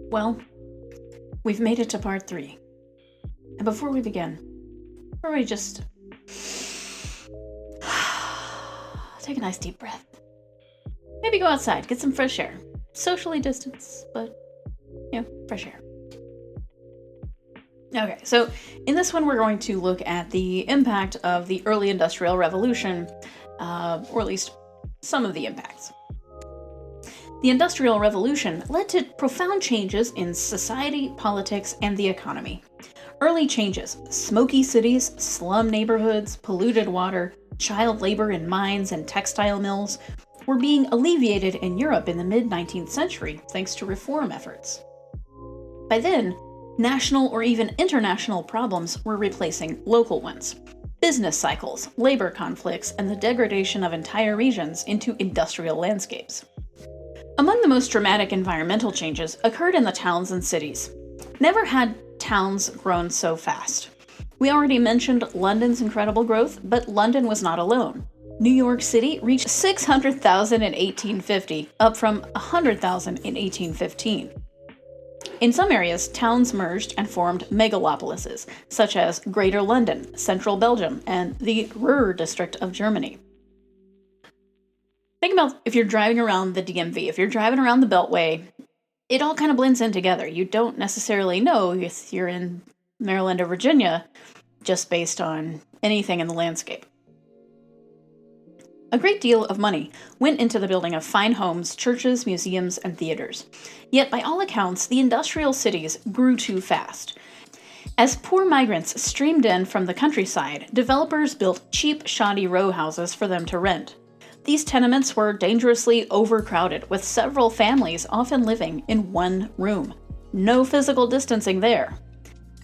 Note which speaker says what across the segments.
Speaker 1: Well, we've made it to part 3. And before we begin, everybody just take a nice deep breath. Maybe go outside, get some fresh air. Socially distanced, but, fresh air. Okay, so in this one we're going to look at the impact of the early Industrial Revolution, or at least some of the impacts. The Industrial Revolution led to profound changes in society, politics, and the economy. Early changes: smoky cities, slum neighborhoods, polluted water, child labor in mines and textile mills were being alleviated in Europe in the mid-19th century thanks to reform efforts. By then, national or even international problems were replacing local ones. Business cycles, labor conflicts, and the degradation of entire regions into industrial landscapes. Among the most dramatic environmental changes occurred in the towns and cities. Never had towns grown so fast. We already mentioned London's incredible growth, but London was not alone. New York City reached 600,000 in 1850, up from 100,000 in 1815. In some areas, towns merged and formed megalopolises, such as Greater London, Central Belgium, and the Ruhr district of Germany. Think about if you're driving around the DMV, if you're driving around the Beltway, it all kind of blends in together. You don't necessarily know if you're in Maryland or Virginia just based on anything in the landscape. A great deal of money went into the building of fine homes, churches, museums, and theaters. Yet, by all accounts, the industrial cities grew too fast. As poor migrants streamed in from the countryside, developers built cheap, shoddy row houses for them to rent. These tenements were dangerously overcrowded, with several families often living in one room. No physical distancing there.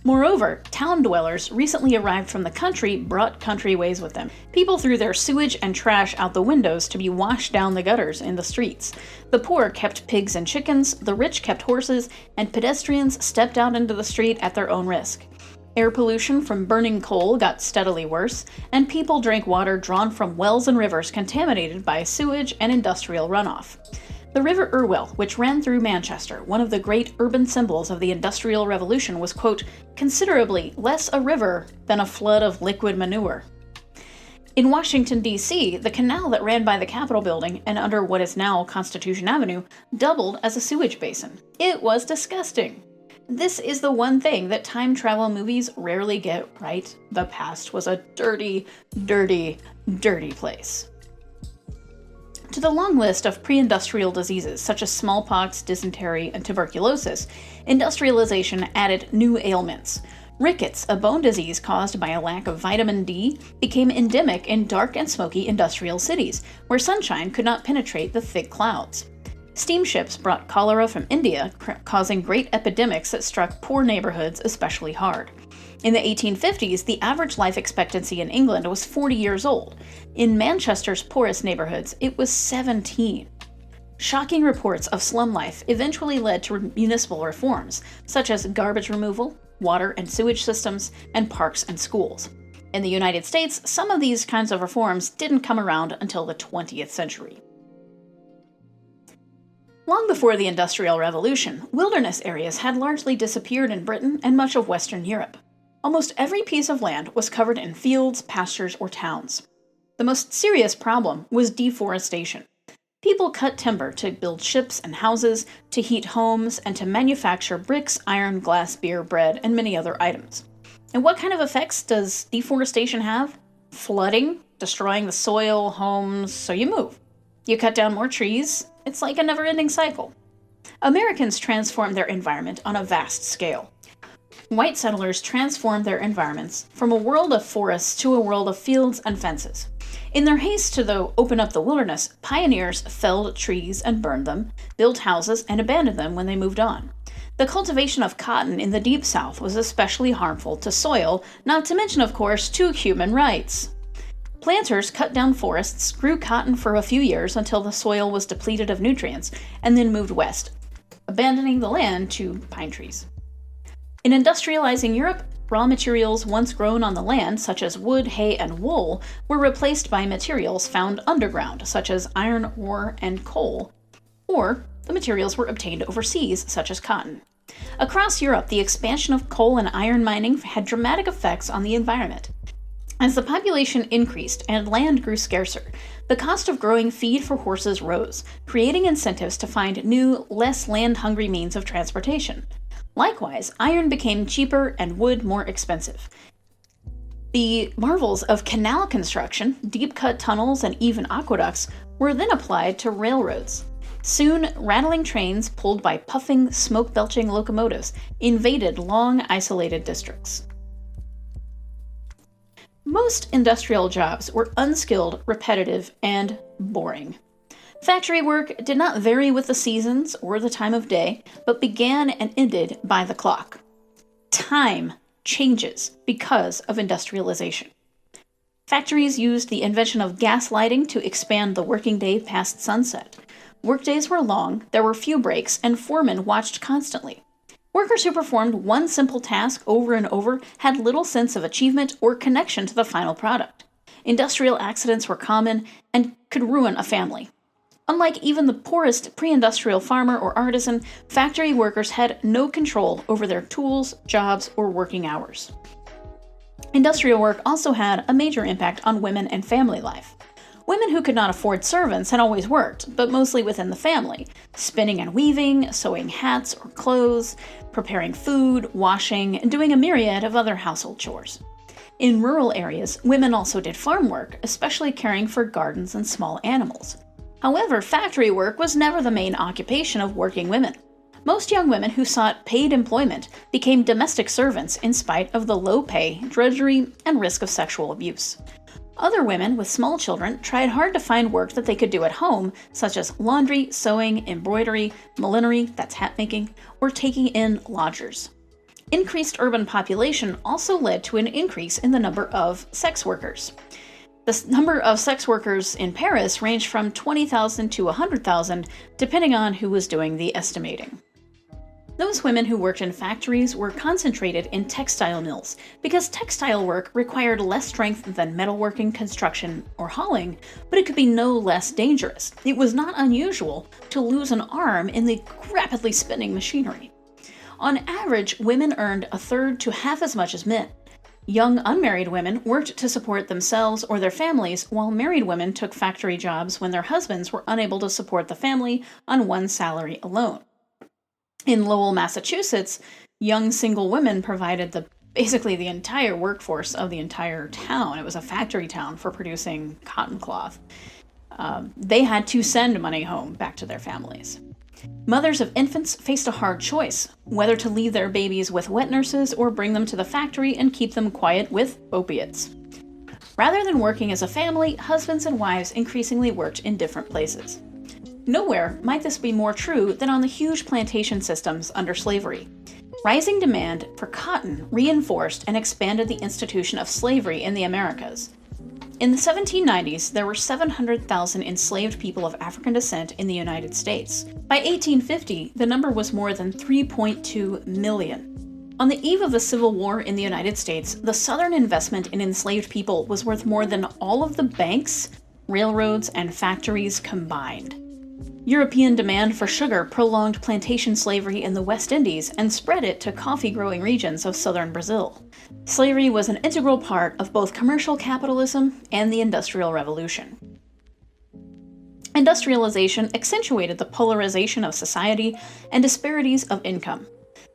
Speaker 1: Moreover, town dwellers recently arrived from the country brought country ways with them. People threw their sewage and trash out the windows to be washed down the gutters in the streets. The poor kept pigs and chickens, the rich kept horses, and pedestrians stepped out into the street at their own risk. Air pollution from burning coal got steadily worse, and people drank water drawn from wells and rivers contaminated by sewage and industrial runoff. The River Irwell, which ran through Manchester, one of the great urban symbols of the Industrial Revolution, was, quote, considerably less a river than a flood of liquid manure. In Washington, D.C., the canal that ran by the Capitol building and under what is now Constitution Avenue doubled as a sewage basin. It was disgusting. This is the one thing that time travel movies rarely get right. The past was a dirty, dirty, dirty place. To the long list of pre-industrial diseases such as smallpox, dysentery, and tuberculosis, industrialization added new ailments. Rickets, a bone disease caused by a lack of vitamin D, became endemic in dark and smoky industrial cities, where sunshine could not penetrate the thick clouds. Steamships brought cholera from India, causing great epidemics that struck poor neighborhoods especially hard. In the 1850s, the average life expectancy in England was 40 years old. In Manchester's poorest neighborhoods, it was 17. Shocking reports of slum life eventually led to municipal reforms, such as garbage removal, water and sewage systems, and parks and schools. In the United States, some of these kinds of reforms didn't come around until the 20th century. Long before the Industrial Revolution, wilderness areas had largely disappeared in Britain and much of Western Europe. Almost every piece of land was covered in fields, pastures, or towns. The most serious problem was deforestation. People cut timber to build ships and houses, to heat homes, and to manufacture bricks, iron, glass, beer, bread, and many other items. And what kind of effects does deforestation have? Flooding, destroying the soil, homes, so you move. You cut down more trees. It's like a never-ending cycle. Americans transformed their environment on a vast scale. White settlers transformed their environments from a world of forests to a world of fields and fences. In their haste to open up the wilderness, pioneers felled trees and burned them, built houses and abandoned them when they moved on. The cultivation of cotton in the Deep South was especially harmful to soil, not to mention, of course, to human rights. Planters cut down forests, grew cotton for a few years until the soil was depleted of nutrients, and then moved west, abandoning the land to pine trees. In industrializing Europe, raw materials once grown on the land, such as wood, hay, and wool, were replaced by materials found underground, such as iron ore and coal, or the materials were obtained overseas, such as cotton. Across Europe, the expansion of coal and iron mining had dramatic effects on the environment. As the population increased and land grew scarcer, the cost of growing feed for horses rose, creating incentives to find new, less land-hungry means of transportation. Likewise, iron became cheaper and wood more expensive. The marvels of canal construction, deep-cut tunnels, and even aqueducts were then applied to railroads. Soon, rattling trains pulled by puffing, smoke-belching locomotives invaded long, isolated districts. Most industrial jobs were unskilled, repetitive, and boring. Factory work did not vary with the seasons or the time of day, but began and ended by the clock. Time changes because of industrialization. Factories used the invention of gas lighting to expand the working day past sunset. Workdays were long, there were few breaks, and foremen watched constantly. Workers who performed one simple task over and over had little sense of achievement or connection to the final product. Industrial accidents were common and could ruin a family. Unlike even the poorest pre-industrial farmer or artisan, factory workers had no control over their tools, jobs, or working hours. Industrial work also had a major impact on women and family life. Women who could not afford servants had always worked, but mostly within the family, spinning and weaving, sewing hats or clothes, preparing food, washing, and doing a myriad of other household chores. In rural areas, women also did farm work, especially caring for gardens and small animals. However, factory work was never the main occupation of working women. Most young women who sought paid employment became domestic servants in spite of the low pay, drudgery, and risk of sexual abuse. Other women with small children tried hard to find work that they could do at home, such as laundry, sewing, embroidery, millinery, that's hat making, or taking in lodgers. Increased urban population also led to an increase in the number of sex workers. The number of sex workers in Paris ranged from 20,000 to 100,000, depending on who was doing the estimating. Those women who worked in factories were concentrated in textile mills, because textile work required less strength than metalworking, construction, or hauling, but it could be no less dangerous. It was not unusual to lose an arm in the rapidly spinning machinery. On average, women earned a third to half as much as men. Young unmarried women worked to support themselves or their families, while married women took factory jobs when their husbands were unable to support the family on one salary alone. In Lowell, Massachusetts, young single women provided basically the entire workforce of the entire town. It was a factory town for producing cotton cloth. They had to send money home back to their families. Mothers of infants faced a hard choice, whether to leave their babies with wet nurses or bring them to the factory and keep them quiet with opiates. Rather than working as a family, husbands and wives increasingly worked in different places. Nowhere might this be more true than on the huge plantation systems under slavery. Rising demand for cotton reinforced and expanded the institution of slavery in the Americas. In the 1790s, there were 700,000 enslaved people of African descent in the United States. By 1850, the number was more than 3.2 million. On the eve of the Civil War in the United States, the Southern investment in enslaved people was worth more than all of the banks, railroads, and factories combined. European demand for sugar prolonged plantation slavery in the West Indies and spread it to coffee-growing regions of southern Brazil. Slavery was an integral part of both commercial capitalism and the Industrial Revolution. Industrialization accentuated the polarization of society and disparities of income.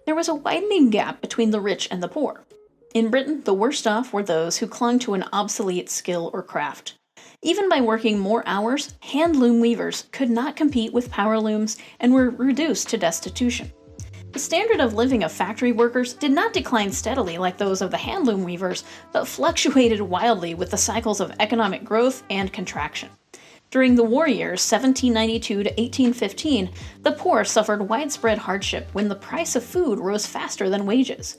Speaker 1: There was a widening gap between the rich and the poor. In Britain, the worst off were those who clung to an obsolete skill or craft. Even by working more hours, hand loom weavers could not compete with power looms and were reduced to destitution. The standard of living of factory workers did not decline steadily like those of the hand loom weavers, but fluctuated wildly with the cycles of economic growth and contraction. During the war years 1792 to 1815, the poor suffered widespread hardship when the price of food rose faster than wages.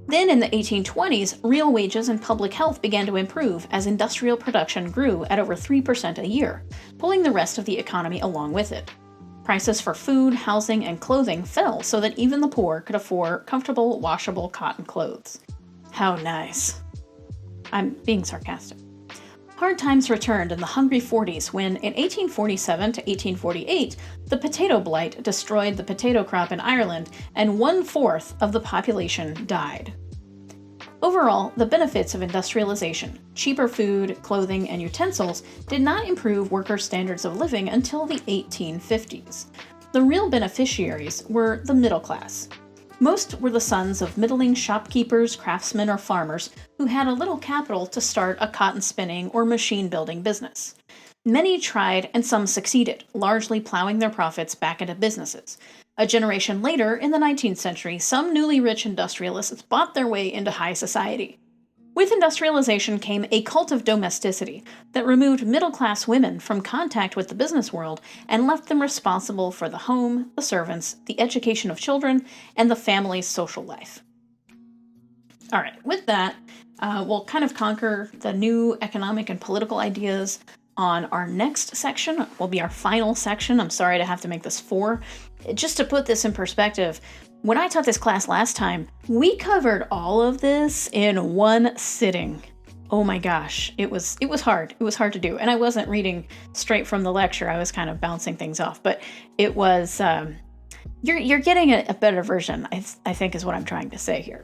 Speaker 1: Then in the 1820s, real wages and public health began to improve as industrial production grew at over 3% a year, pulling the rest of the economy along with it. Prices for food, housing, and clothing fell so that even the poor could afford comfortable, washable cotton clothes. How nice. I'm being sarcastic. Hard times returned in the Hungry 40s when, in 1847 to 1848, the potato blight destroyed the potato crop in Ireland and 1/4 of the population died. Overall, the benefits of industrialization, cheaper food, clothing, and utensils, did not improve workers' standards of living until the 1850s. The real beneficiaries were the middle class. Most were the sons of middling shopkeepers, craftsmen, or farmers who had a little capital to start a cotton spinning or machine building business. Many tried and some succeeded, largely plowing their profits back into businesses. A generation later, in the 19th century, some newly rich industrialists bought their way into high society. With industrialization came a cult of domesticity that removed middle-class women from contact with the business world and left them responsible for the home, the servants, the education of children, and the family's social life. All right, with that, we'll kind of conquer the new economic and political ideas on our next section. Will be our final section. I'm sorry to have to make this 4. Just to put this in perspective, when I taught this class last time, we covered all of this in one sitting. Oh my gosh, it was hard. It was hard to do, and I wasn't reading straight from the lecture. I was kind of bouncing things off, but it was you're getting a better version. I think is what I'm trying to say here.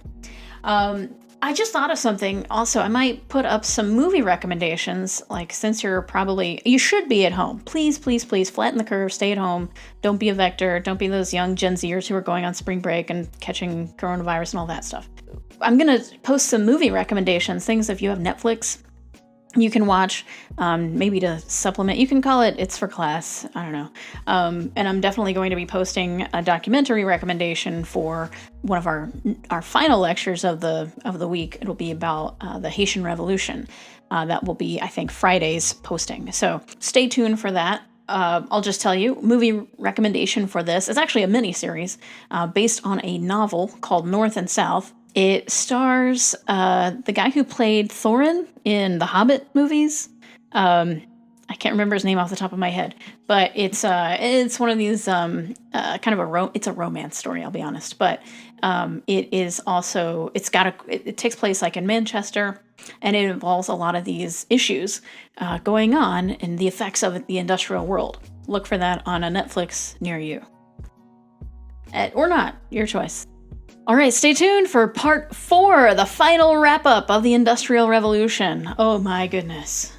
Speaker 1: I just thought of something also. I might put up some movie recommendations, like since you should be at home. Please, please, please flatten the curve, stay at home. Don't be a vector. Don't be those young Gen Zers who are going on spring break and catching coronavirus and all that stuff. I'm going to post some movie recommendations, things if you have Netflix, you can watch, maybe to supplement. You can call it It's for Class. I don't know. And I'm definitely going to be posting a documentary recommendation for one of our final lectures of the week. It'll be about the Haitian Revolution. That will be, I think, Friday's posting. So stay tuned for that. I'll just tell you, movie recommendation for this is actually a mini-series based on a novel called North and South. It stars the guy who played Thorin in the Hobbit movies. I can't remember his name off the top of my head, but it's one of these kind of it's a romance story. I'll be honest, but it is also it takes place like in Manchester, and it involves a lot of these issues going on and the effects of the industrial world. Look for that on a Netflix near you, or not, your choice. All right, stay tuned for part 4, the final wrap-up of the Industrial Revolution. Oh my goodness.